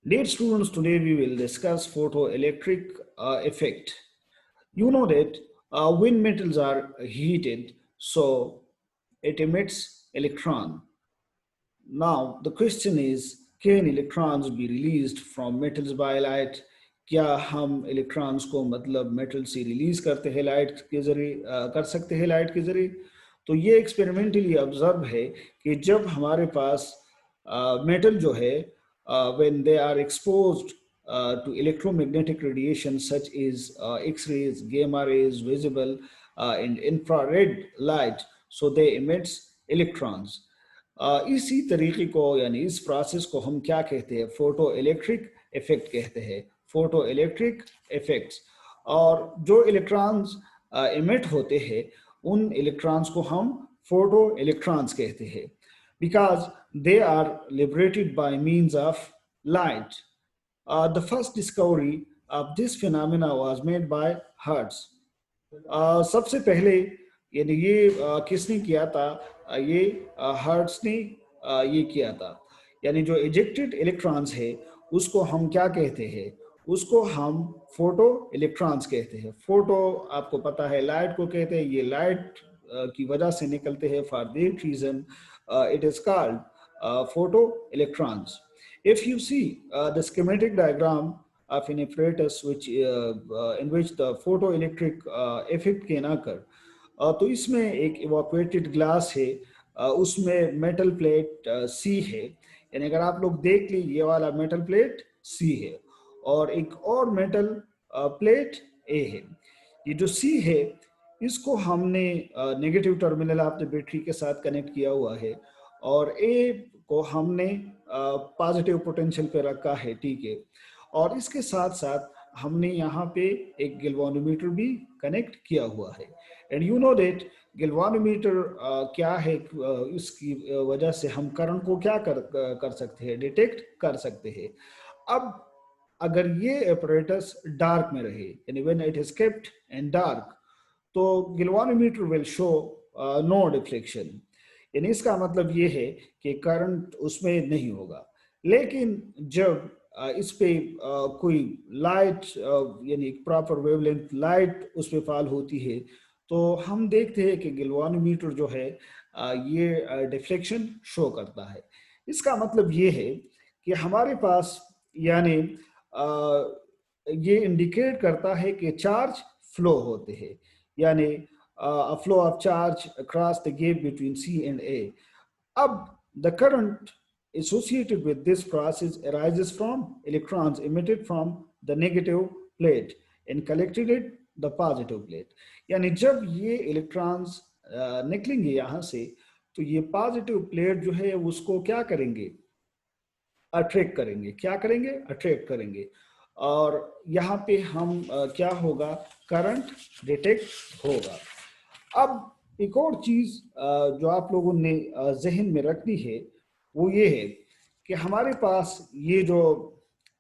Dear students, today we will discuss photoelectric effect. You know that when metals are heated, so it emits electron. Now the question is, can electrons be released from metals by light? क्या हम electrons को मतलब metal से release करते हैं light के जरिए कर सकते हैं लाइट के जरिए? तो ये एक्सपेरिमेंटली ऑब्जर्व है कि जब हमारे पास मेटल जो है when they are exposed to electromagnetic radiation such as X-rays, gamma rays, visible and infrared light, so they emits electrons. इसी तरीके को यानी इस प्रोसेस को हम क्या कहते हैं? फोटो इलेक्ट्रिक इफेक्ट कहते हैं, फोटो इलेक्ट्रिक इफेक्ट्स। और जो इलेक्ट्रॉन्स इमिट होते हैं उन इलेक्ट्रॉन्स को हम फोटो इलेक्ट्रॉन्स कहते हैं because they are liberated by means of light. The first discovery of this phenomena was made by Hertz. सबसे पहले यानी ये किसने किया था? ये हर्ट्स ने ये किया था। यानी जो इजेक्टेड इलेक्ट्रॉन्स है उसको हम क्या कहते हैं? उसको हम फोटो इलेक्ट्रॉन्स कहते हैं। फोटो आपको पता है लाइट को कहते हैं, ये लाइट की वजह से निकलते हैं। For that reason it is called photoelectrons. If you see the schematic diagram of an apparatus in which the photoelectric effect can occur, तो इसमें एक evaporated glass है, उसमें मेटल प्लेट C है। यानी अगर आप लोग देख ली, ये वाला मेटल प्लेट C है और एक और मेटल प्लेट A है। ये जो C है इसको हमने नेगेटिव टर्मिनल आपने बैटरी के साथ कनेक्ट किया हुआ है और ए को हमने पॉजिटिव पोटेंशियल पे रखा है, ठीक है। और इसके साथ साथ हमने यहाँ पे एक गैल्वेनोमीटर भी कनेक्ट किया हुआ है। And you know that galvanometer क्या है? इसकी वजह से हम करंट को क्या कर सकते हैं? डिटेक्ट कर सकते हैं। अब अगर ये apparatus डार्क में रहे, यानी when it is kept in dark, तो galvanometer will show no deflection. यानी इसका मतलब ये है कि करंट उसमें नहीं होगा। लेकिन जब इस पे कोई लाइट यानी प्रॉपर वेवलेंथ लाइट उस पे फॉल होती है तो हम देखते हैं कि गैल्वेनोमीटर जो है ये डिफ्लेक्शन शो करता है। इसका मतलब ये है कि हमारे पास यानी ये इंडिकेट करता है कि चार्ज फ्लो होते हैं, यानी a flow of charge across the gap between C and A. Ab, the current associated with this process arises from electrons emitted from the negative plate and collected at the positive plate. यानी जब ये electrons निकलेंगे यहाँ से तो ये positive plate जो है उसको क्या करेंगे? अट्रैक्ट करेंगे। क्या करेंगे? अट्रैक्ट करेंगे। और यहाँ पे हम क्या होगा? करंट डिटेक्ट होगा। अब एक और चीज जो आप लोगों ने जहन में रखनी है वो ये है कि हमारे पास ये जो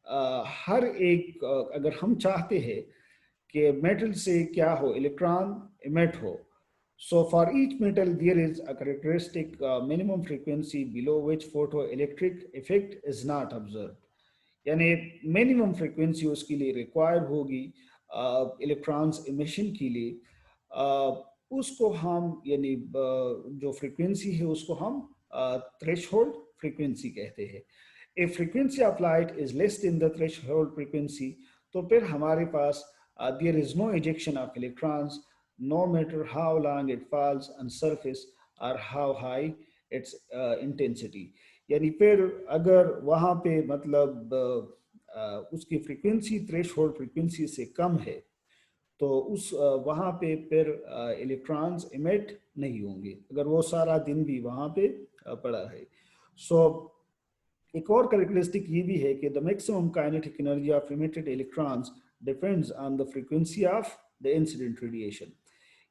हर एक अगर हम चाहते हैं कि मेटल से क्या हो? इलेक्ट्रॉन इमिट हो। So for each metal there is a characteristic minimum frequency below which photoelectric effect is not observed. यानी मिनिमम फ्रीक्वेंसी उसके लिए रिक्वायर होगी इलेक्ट्रॉन्स इमिशन के लिए। उसको हम यानी जो फ्रीक्वेंसी है उसको हम थ्रेशोल्ड फ्रीक्वेंसी कहते हैं। If frequency of light is less than the threshold frequency, तो फिर हमारे पास there is no ejection of electrons no matter how long it falls on surface or how high its intensity. यानी फिर अगर वहाँ पे मतलब उसकी फ्रीक्वेंसी थ्रेशोल्ड फ्रीक्वेंसी से कम है तो उस वहाँ पे फिर इलेक्ट्रॉन्स इमिट नहीं होंगे अगर वो सारा दिन भी वहाँ पे पड़ा है। सो एक और कैरेक्टरिस्टिक ये भी है कि the maximum kinetic energy of emitted electrons depends on the frequency of the incident radiation.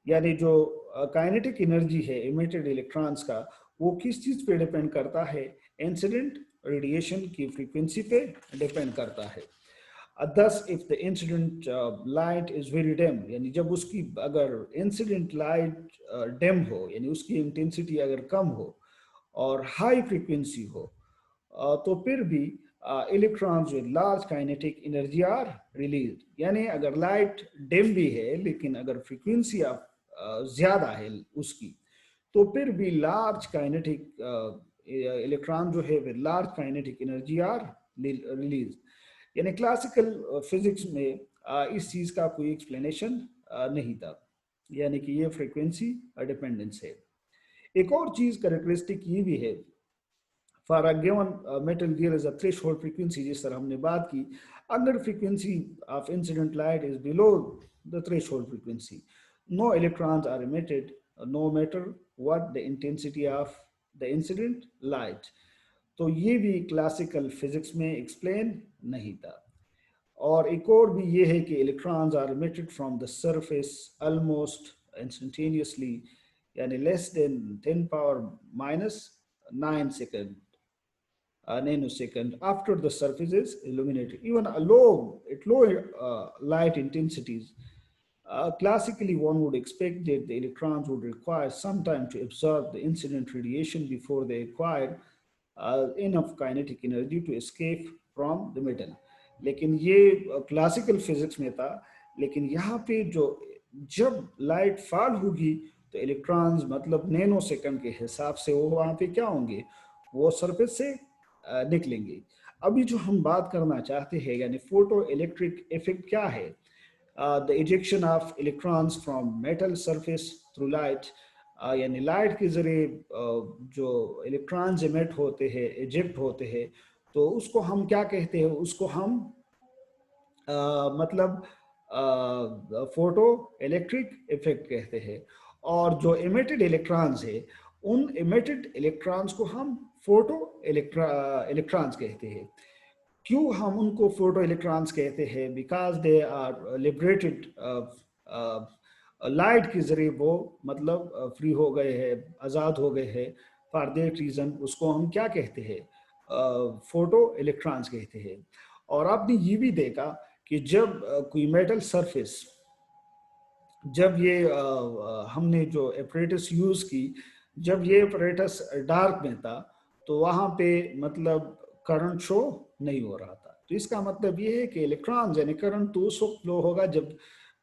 यानी जो काइनेटिक एनर्जी है इमिटेड इलेक्ट्रॉन्स का वो किस चीज पे डिपेंड करता है? इंसिडेंट रेडिएशन की फ्रीक्वेंसी पे डिपेंड करता है। thus if the incident light is very dim, यानी जब उसकी अगर इंसिडेंट लाइट डिम हो यानी उसकी इंटेंसिटी अगर कम हो और हाई फ्रीक्वेंसी हो तो फिर भी electrons with large kinetic energy are released. यानी अगर लाइट डिम भी है लेकिन अगर फ्रीक्वेंसी ज्यादा है उसकी, तो फिर भी लार्ज काइनेटिक इलेक्ट्रॉन जो है वे large kinetic energy are release. यानी क्लासिकल फिजिक्स में इस चीज का कोई एक्सप्लेनेशन नहीं था, यानी कि ये फ्रीक्वेंसी डिपेंडेंस है। एक और चीज कैरेक्टरिस्टिक ये भी है, for a given metal there is a threshold frequency, जिस तरह हमने बात की, अगर frequency of incident light is below the threshold frequency, no electrons are emitted, no matter what the intensity of the incident light. तो ये भी classical physics में एक्सप्लेन नहीं था। और एक और भी ये है कि electrons are emitted from the surface almost instantaneously, यानी less than 10 power minus 9 second nanosecond after the surface is illuminated. Even at low light intensities, classically one would expect that the electrons would require some time to absorb the incident radiation before they acquire enough kinetic energy to escape from the metal. लेकिन ये classical physics में था, लेकिन यहाँ पे जो जब light fall होगी तो इलेक्ट्रॉन्स मतलब नैनो सेकंड के हिसाब से वो वहाँ पे क्या होंगे, वो सरफेस से निकलेंगे। अभी जो हम बात करना चाहते हैं यानी फोटो इलेक्ट्रिक इफेक्ट क्या है, the ejection of electrons from metal surface through light, यानी लाइट के जरिए जो इलेक्ट्रॉन्स इमिट होते हैं, इजेक्ट होते हैं, तो उसको हम क्या कहते हैं, उसको हम मतलब फोटो इलेक्ट्रिक इफेक्ट कहते हैं। और जो इमिटेड इलेक्ट्रॉन्स है उन इमिटेड इलेक्ट्रॉन्स को हम फोटो इलेक्ट्रॉन्स कहते हैं। क्यों हम उनको फोटो इलेक्ट्रॉन्स कहते हैं, because they are liberated light के जरिए, वो मतलब फ्री हो गए हैं, आज़ाद हो गए हैं, फॉर दैट रीज़न उसको हम क्या कहते हैं, फोटो इलेक्ट्रॉन्स कहते हैं। और आपने ये भी देखा कि जब कोई मेटल सरफेस, जब ये हमने जो एपरेटस यूज़ की, जब ये एपरेटस डार्क में था तो वहाँ पे मतलब करंट शो नहीं हो रहा था। तो इसका मतलब ये है कि इलेक्ट्रॉन्स यानी करंट तो उस वक्त फ्लो होगा जब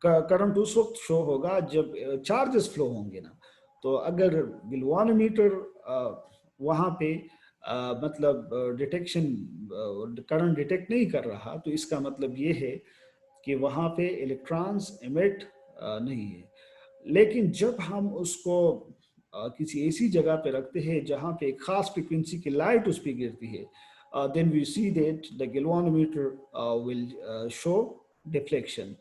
करंट उस वक्त शो होगा जब चार्जेस फ्लो होंगे ना। तो अगर गैल्वानोमीटर वहाँ पे मतलब डिटेक्शन करंट डिटेक्ट नहीं कर रहा, तो इसका मतलब ये है कि वहाँ पे इलेक्ट्रॉन्स इमिट नहीं है। लेकिन जब हम उसको किसी ऐसी जगह पे रखते हैं जहाँ पे एक खास फ्रीक्वेंसी की लाइट उस पर गिरती है, then we see that the galvanometer will show deflection।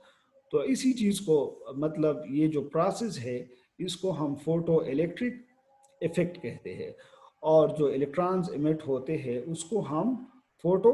तो इसी चीज को मतलब ये जो प्रोसेस है इसको हम फोटो इलेक्ट्रिक इफेक्ट कहते हैं। और जो इलेक्ट्रॉन्स इमिट होते हैं उसको हम फोटो